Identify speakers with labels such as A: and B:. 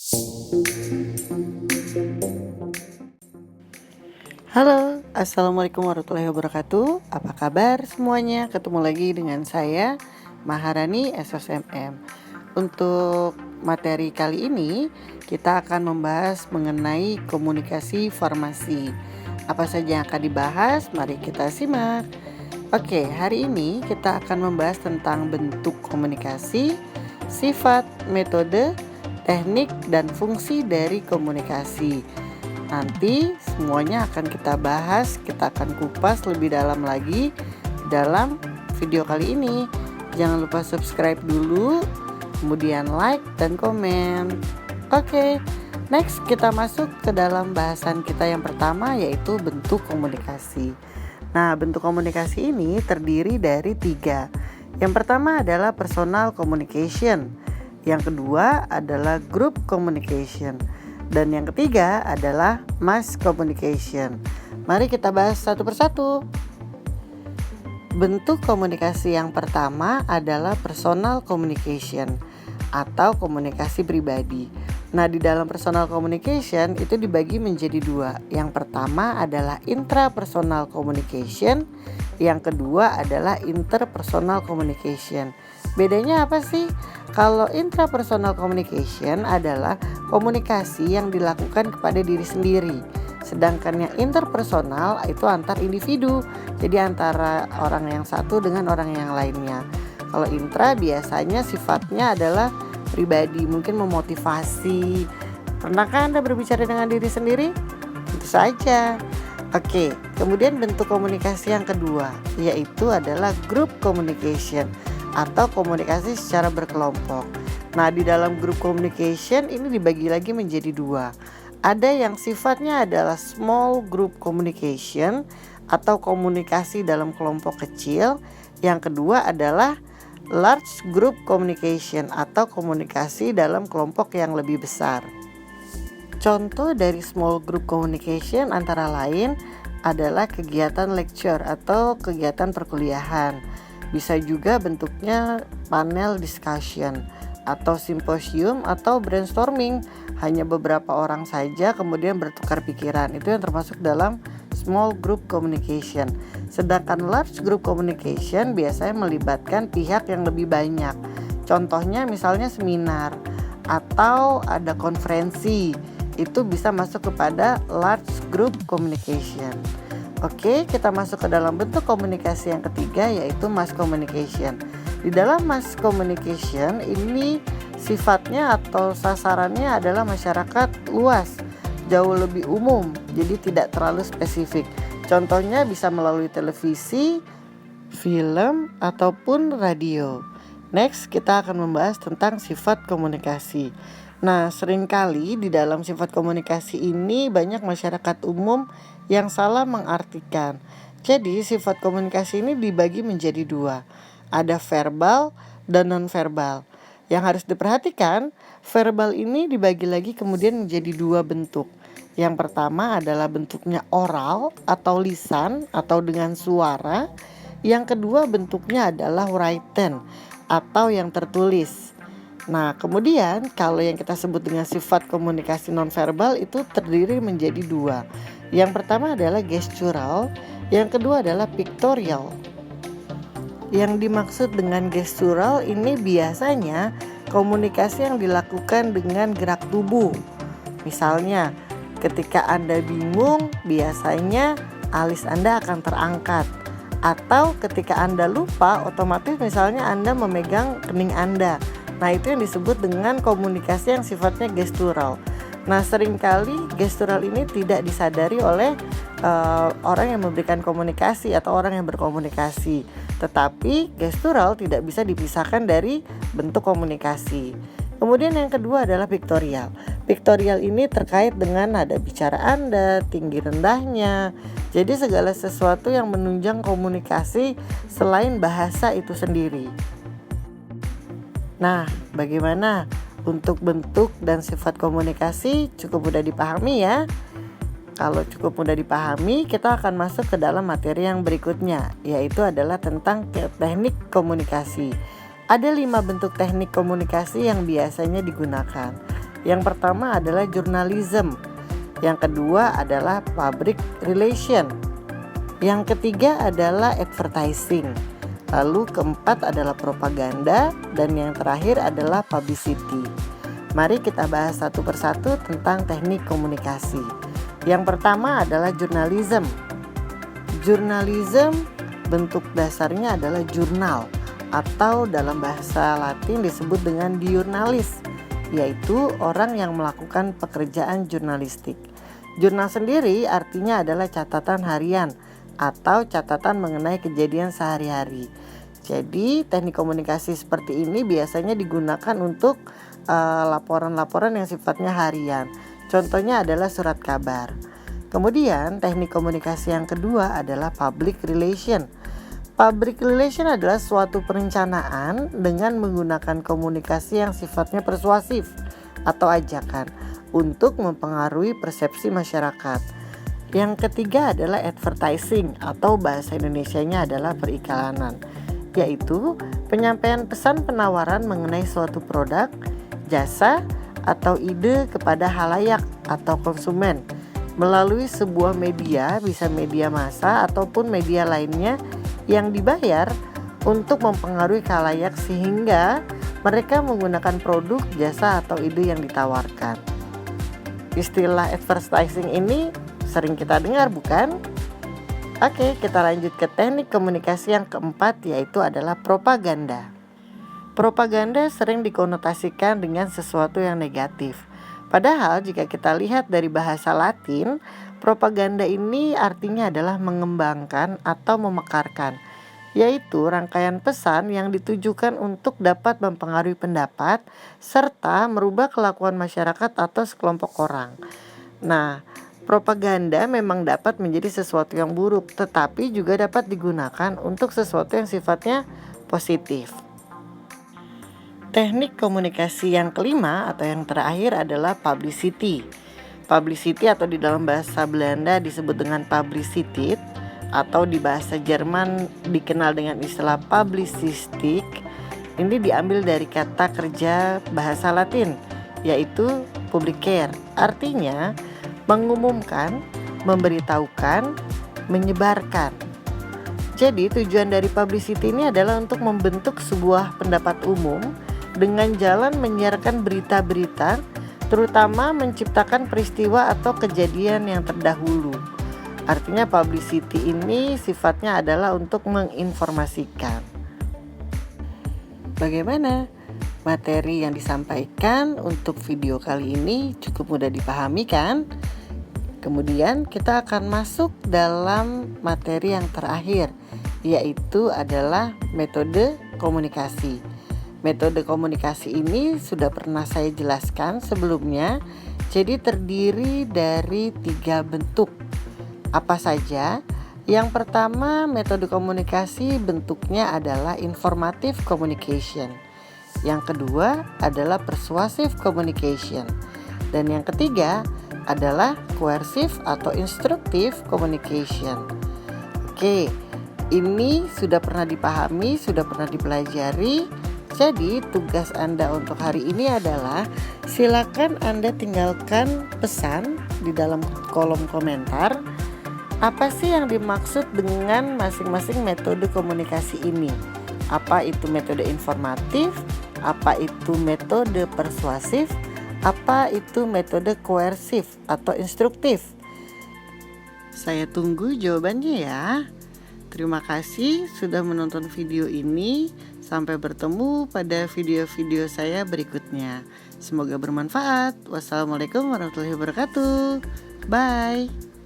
A: Halo, Assalamualaikum warahmatullahi wabarakatuh. Apa kabar semuanya? Ketemu lagi dengan saya, Maharani SSMM. Untuk materi kali ini, kita akan membahas mengenai komunikasi farmasi. Apa saja yang akan dibahas? Mari kita simak. Oke, hari ini kita akan membahas tentang bentuk komunikasi, sifat, metode, teknik, dan fungsi dari komunikasi. Nanti semuanya akan kita bahas, kita akan kupas lebih dalam lagi dalam video kali ini. Jangan lupa subscribe dulu, kemudian like dan komen. Oke, next kita masuk ke dalam bahasan kita yang pertama, yaitu bentuk komunikasi. Nah, bentuk komunikasi ini terdiri dari 3. Yang pertama adalah personal communication, yang kedua adalah group communication, dan yang ketiga adalah mass communication. Mari kita bahas satu persatu. Bentuk komunikasi yang pertama adalah personal communication atau komunikasi pribadi. Nah, di dalam personal communication itu dibagi menjadi 2. Yang pertama adalah intrapersonal communication, yang kedua adalah interpersonal communication. Bedanya apa sih? Kalau intrapersonal communication adalah komunikasi yang dilakukan kepada diri sendiri. Sedangkan yang interpersonal itu antar individu. Jadi antara orang yang satu dengan orang yang lainnya. Kalau intra biasanya sifatnya adalah pribadi, mungkin memotivasi. Pernahkah Anda berbicara dengan diri sendiri? Itu saja. Oke, kemudian bentuk komunikasi yang kedua yaitu adalah group communication atau komunikasi secara berkelompok. Nah, di dalam group communication ini dibagi lagi menjadi 2. Ada yang sifatnya adalah small group communication atau komunikasi dalam kelompok kecil. Yang kedua adalah large group communication atau komunikasi dalam kelompok yang lebih besar. Contoh dari small group communication antara lain adalah kegiatan lecture atau kegiatan perkuliahan. Bisa juga bentuknya panel discussion atau simposium atau brainstorming. Hanya beberapa orang saja kemudian bertukar pikiran. Itu yang termasuk dalam small group communication. Sedangkan large group communication biasanya melibatkan pihak yang lebih banyak. Contohnya misalnya seminar atau ada konferensi. Itu bisa masuk kepada large group communication. Oke, kita masuk ke dalam bentuk komunikasi yang ketiga yaitu mass communication. Di dalam mass communication ini sifatnya atau sasarannya adalah masyarakat luas, jauh lebih umum, jadi tidak terlalu spesifik. Contohnya bisa melalui televisi, film, ataupun radio. Next, kita akan membahas tentang sifat komunikasi. Nah, seringkali di dalam sifat komunikasi ini banyak masyarakat umum yang salah mengartikan. Jadi, sifat komunikasi ini dibagi menjadi 2. Ada verbal dan non-verbal. Yang harus diperhatikan, verbal ini dibagi lagi kemudian menjadi 2 bentuk. Yang pertama adalah bentuknya oral atau lisan atau dengan suara. Yang kedua bentuknya adalah written atau yang tertulis. Nah, kemudian kalau yang kita sebut dengan sifat komunikasi nonverbal itu terdiri menjadi 2. Yang pertama adalah gestural, yang kedua adalah pictorial. Yang dimaksud dengan gestural ini biasanya komunikasi yang dilakukan dengan gerak tubuh. Misalnya, ketika Anda bingung, biasanya alis Anda akan terangkat. Atau ketika Anda lupa, otomatis misalnya Anda memegang kening Anda. Nah, itu yang disebut dengan komunikasi yang sifatnya gestural. Nah, seringkali gestural ini tidak disadari oleh orang yang memberikan komunikasi atau orang yang berkomunikasi. Tetapi gestural tidak bisa dipisahkan dari bentuk komunikasi. Kemudian yang kedua adalah pictorial. Pictorial ini terkait dengan nada bicara Anda, tinggi rendahnya. Jadi segala sesuatu yang menunjang komunikasi selain bahasa itu sendiri. Nah, bagaimana untuk bentuk dan sifat komunikasi? Cukup mudah dipahami ya. Kalau cukup mudah dipahami, kita akan masuk ke dalam materi yang berikutnya, yaitu adalah tentang teknik komunikasi. Ada 5 bentuk teknik komunikasi yang biasanya digunakan. Yang pertama adalah journalism, yang kedua adalah public relation, yang ketiga adalah advertising, lalu keempat adalah propaganda, dan yang terakhir adalah publicity. Mari kita bahas satu persatu tentang teknik komunikasi. Yang pertama adalah journalism. Journalism bentuk dasarnya adalah jurnal, atau dalam bahasa Latin disebut dengan diurnalis, yaitu orang yang melakukan pekerjaan jurnalistik. Jurnal sendiri artinya adalah catatan harian atau catatan mengenai kejadian sehari-hari. Jadi teknik komunikasi seperti ini biasanya digunakan untuk laporan-laporan yang sifatnya harian. Contohnya adalah surat kabar. Kemudian teknik komunikasi yang kedua adalah public relation. Public relation adalah suatu perencanaan dengan menggunakan komunikasi yang sifatnya persuasif atau ajakan untuk mempengaruhi persepsi masyarakat. Yang ketiga adalah advertising atau bahasa Indonesianya adalah periklanan, yaitu penyampaian pesan penawaran mengenai suatu produk, jasa, atau ide kepada halayak atau konsumen melalui sebuah media, bisa media massa ataupun media lainnya yang dibayar untuk mempengaruhi khalayak sehingga mereka menggunakan produk, jasa, atau ide yang ditawarkan. Istilah advertising ini sering kita dengar, bukan? Oke, kita lanjut ke teknik komunikasi yang keempat, yaitu adalah propaganda. Propaganda sering dikonotasikan dengan sesuatu yang negatif. Padahal jika kita lihat dari bahasa Latin, propaganda ini artinya adalah mengembangkan atau memekarkan, yaitu rangkaian pesan yang ditujukan untuk dapat mempengaruhi pendapat serta merubah kelakuan masyarakat atau sekelompok orang. Nah, propaganda memang dapat menjadi sesuatu yang buruk, tetapi juga dapat digunakan untuk sesuatu yang sifatnya positif. Teknik komunikasi yang kelima atau yang terakhir adalah publicity. Publicity atau di dalam bahasa Belanda disebut dengan publiciteit, atau di bahasa Jerman dikenal dengan istilah publicistik. Ini diambil dari kata kerja bahasa Latin, yaitu publicare. Artinya mengumumkan, memberitahukan, menyebarkan. Jadi tujuan dari publicity ini adalah untuk membentuk sebuah pendapat umum dengan jalan menyiarkan berita-berita, terutama menciptakan peristiwa atau kejadian yang terdahulu. Artinya publicity ini sifatnya adalah untuk menginformasikan. Bagaimana? Materi yang disampaikan untuk video kali ini cukup mudah dipahami, kan? Kemudian kita akan masuk dalam materi yang terakhir, yaitu adalah metode komunikasi. Metode komunikasi ini sudah pernah saya jelaskan sebelumnya. Jadi terdiri dari 3 bentuk. Apa saja? Yang pertama, metode komunikasi bentuknya adalah informative communication. Yang kedua adalah persuasive communication. Dan yang ketiga adalah coercive atau instructive communication. Oke, ini sudah pernah dipahami, sudah pernah dipelajari. Jadi tugas Anda untuk hari ini adalah silakan Anda tinggalkan pesan di dalam kolom komentar. Apa sih yang dimaksud dengan masing-masing metode komunikasi ini? Apa itu metode informatif? Apa itu metode persuasif? Apa itu metode koersif atau instruktif? Saya tunggu jawabannya ya. Terima kasih sudah menonton video ini. Sampai bertemu pada video-video saya berikutnya. Semoga bermanfaat. Wassalamualaikum warahmatullahi wabarakatuh. Bye.